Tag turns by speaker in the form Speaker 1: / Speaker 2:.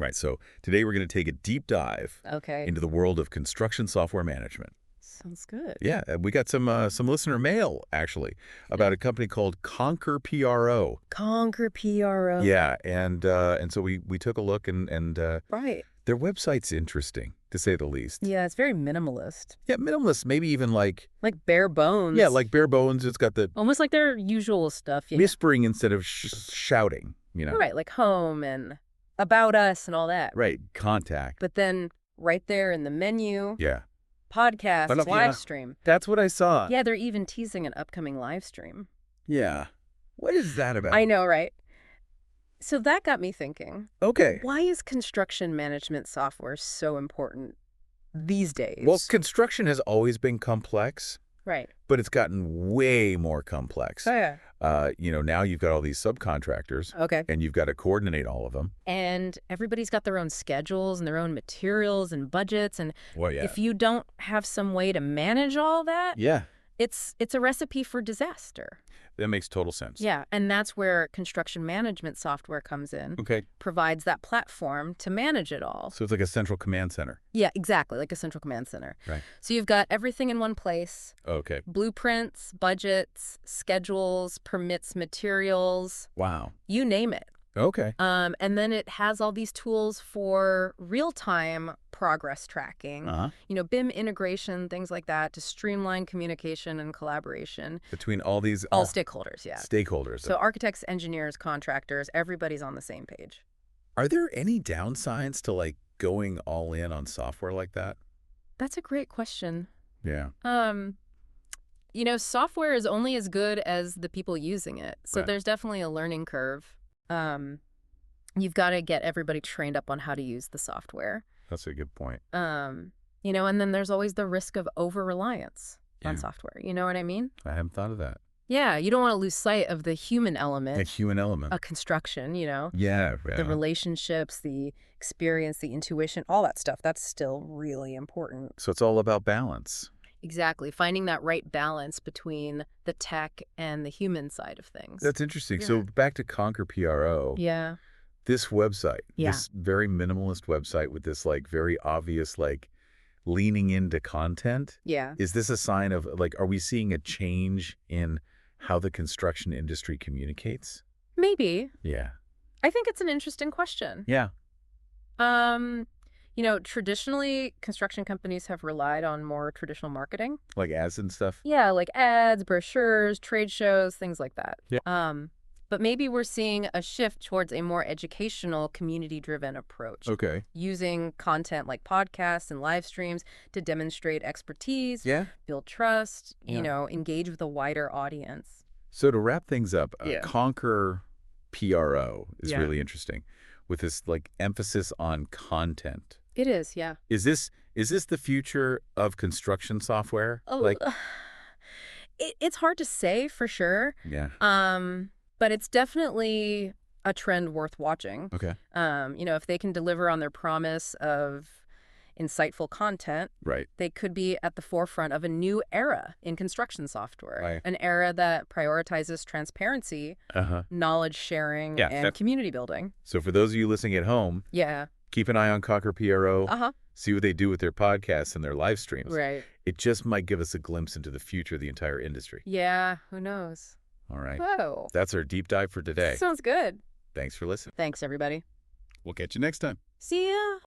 Speaker 1: Right. So today we're going to take a deep dive
Speaker 2: Okay.
Speaker 1: into the world of construction software management.
Speaker 2: Sounds good.
Speaker 1: Yeah, we got some listener mail actually about a company called Conquer PRO.
Speaker 2: Conquer PRO.
Speaker 1: Yeah, and so we took a look and
Speaker 2: Right.
Speaker 1: their website's interesting to say the least.
Speaker 2: Yeah, it's very minimalist.
Speaker 1: Yeah, minimalist, maybe even like
Speaker 2: bare bones.
Speaker 1: yeah, like bare bones. It's got the
Speaker 2: almost like their usual stuff. Yeah.
Speaker 1: whispering instead of shouting. You know,
Speaker 2: Right, like home and about us and all that.
Speaker 1: right? Contact.
Speaker 2: But then right there in the menu,
Speaker 1: Yeah,
Speaker 2: podcast,
Speaker 1: yeah.
Speaker 2: live stream.
Speaker 1: That's what I saw.
Speaker 2: Yeah, they're even teasing an upcoming live stream.
Speaker 1: Yeah. What is that about?
Speaker 2: I know, right? So that got me thinking.
Speaker 1: Okay.
Speaker 2: Why is construction management software so important these days?
Speaker 1: Well, construction has always been complex,
Speaker 2: right.
Speaker 1: but it's gotten way more complex.
Speaker 2: Oh, yeah.
Speaker 1: Now you've got all these subcontractors.
Speaker 2: Okay.
Speaker 1: And you've got to coordinate all of them.
Speaker 2: And everybody's got their own schedules and their own materials and budgets. And
Speaker 1: Well, yeah.
Speaker 2: if you don't have some way to manage all that,
Speaker 1: Yeah.
Speaker 2: it's a recipe for disaster.
Speaker 1: That makes total sense.
Speaker 2: Yeah, and that's where construction management software comes in.
Speaker 1: Okay.
Speaker 2: Provides that platform to manage it all.
Speaker 1: So it's like a central command center.
Speaker 2: Yeah, exactly, like a central command center.
Speaker 1: Right.
Speaker 2: So you've got everything in one place.
Speaker 1: Okay.
Speaker 2: Blueprints, budgets, schedules, permits, materials,
Speaker 1: Wow.
Speaker 2: you name it.
Speaker 1: Okay.
Speaker 2: And then it has all these tools for real-time progress tracking, BIM integration, things like that, to streamline communication and collaboration.
Speaker 1: Between all these...
Speaker 2: All stakeholders, yeah.
Speaker 1: Stakeholders.
Speaker 2: So architects, engineers, contractors, everybody's on the same page.
Speaker 1: Are there any downsides to, like, going all in on software like that?
Speaker 2: That's a great question.
Speaker 1: Yeah.
Speaker 2: Software is only as good as the people using it. So
Speaker 1: Right.
Speaker 2: There's definitely a learning curve. You've got to get everybody trained up on how to use the software.
Speaker 1: That's a good point.
Speaker 2: And then there's always the risk of over-reliance on
Speaker 1: Yeah.
Speaker 2: software. You know what I mean?
Speaker 1: I haven't thought of that.
Speaker 2: Yeah, you don't want to lose sight of the human element.
Speaker 1: A human element.
Speaker 2: A construction,
Speaker 1: Yeah.
Speaker 2: the relationships, the experience, the intuition, all that stuff. That's still really important.
Speaker 1: So it's all about balance.
Speaker 2: Exactly. Finding that right balance between the tech and the human side of things.
Speaker 1: That's interesting.
Speaker 2: Yeah.
Speaker 1: So back to Conquer PRO.
Speaker 2: Yeah.
Speaker 1: This website,
Speaker 2: Yeah.
Speaker 1: this very minimalist website with this like very obvious like leaning into content.
Speaker 2: Yeah.
Speaker 1: Is this a sign of like, are we seeing a change in how the construction industry communicates?
Speaker 2: Maybe.
Speaker 1: Yeah.
Speaker 2: I think it's an interesting question.
Speaker 1: Yeah.
Speaker 2: Traditionally, construction companies have relied on more traditional marketing.
Speaker 1: Like ads and stuff.
Speaker 2: Yeah, like ads, brochures, trade shows, things like that.
Speaker 1: Yeah.
Speaker 2: But maybe we're seeing a shift towards a more educational, community-driven approach.
Speaker 1: Okay.
Speaker 2: Using content like podcasts and live streams to demonstrate expertise,
Speaker 1: Yeah.
Speaker 2: build trust,
Speaker 1: Yeah.
Speaker 2: engage with a wider audience.
Speaker 1: So to wrap things up,
Speaker 2: Yeah.
Speaker 1: Conquer PRO is
Speaker 2: Yeah.
Speaker 1: really interesting with this like emphasis on content.
Speaker 2: It is, yeah.
Speaker 1: Is this the future of construction software?
Speaker 2: Oh, it's hard to say for sure.
Speaker 1: Yeah.
Speaker 2: But it's definitely a trend worth watching.
Speaker 1: Okay.
Speaker 2: If they can deliver on their promise of insightful content,
Speaker 1: Right.
Speaker 2: they could be at the forefront of a new era in construction software.
Speaker 1: Right.
Speaker 2: An era that prioritizes transparency, knowledge sharing,
Speaker 1: Yeah,
Speaker 2: and community building.
Speaker 1: So for those of you listening at home,
Speaker 2: Yeah.
Speaker 1: keep an eye on Conquer PRO.
Speaker 2: Uh-huh.
Speaker 1: See what they do with their podcasts and their live streams.
Speaker 2: Right.
Speaker 1: It just might give us a glimpse into the future of the entire industry.
Speaker 2: Yeah, who knows?
Speaker 1: All right.
Speaker 2: Whoa.
Speaker 1: That's our deep dive for today.
Speaker 2: Sounds good.
Speaker 1: Thanks for listening.
Speaker 2: Thanks, everybody.
Speaker 1: We'll catch you next time.
Speaker 2: See ya.